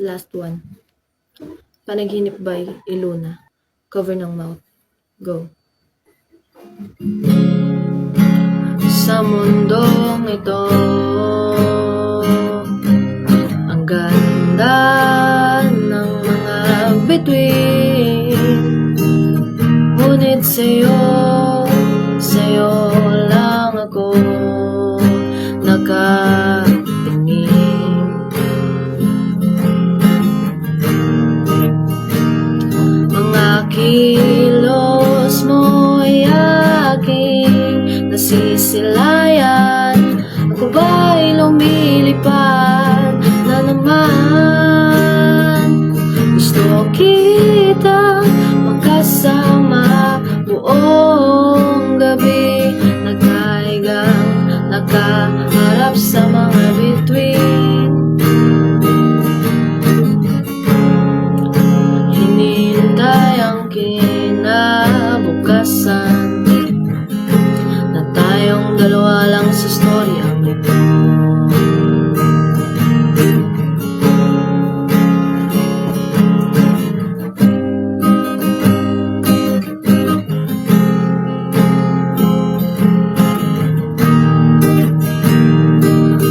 Last one. Panaginip by Iluna. Cover ng mouth. Go. Sa mundong ito, ang ganda ng mga bituin. Ngunit sa'yo lang ako nakatingin. Mga kilos mo'y aking nasisilayan. Ako ba'y lumilipad na naman? Gusto kitang makasama buong gabi, nagkaigang nakaharap sa mga bituin. Hinintay ang kinabukasan na tayong dalawa lang sa storyang ito.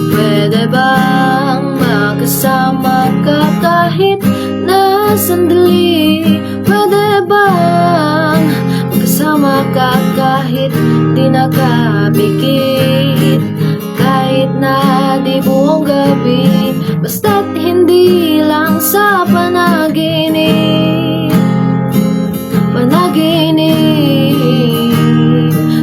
Pwede bang makasama ka kahit na sandali? Pwede bang makasama ka kahit di nakapikit? Kahit na di buong gabi, basta't hindi lang sa panaginip.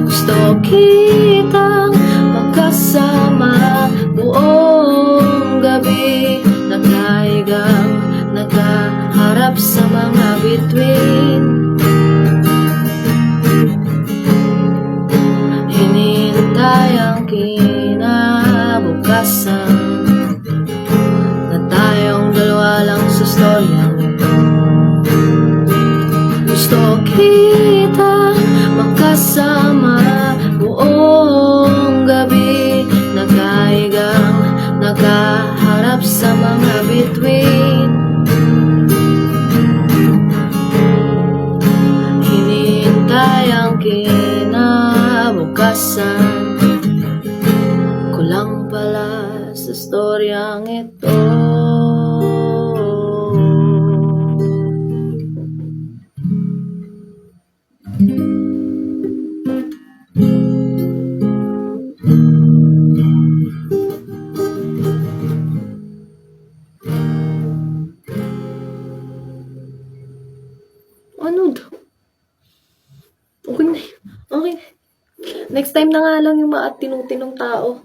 Gusto kitang makasama buong gabi, nagkaigang nakaharap sa mga bituin. Hinintay ang kinabukasan na tayong dalawa lang sa storyang ito. Gusto kitang makasama buong gabi, nagkaigang nakaharap sa mga bituin. Hinintay ang kinabukasan ko lang pala sa storyang ito. Ano daw? Okay na. Okay. Next time na nga lang yung mga tinutinong tao.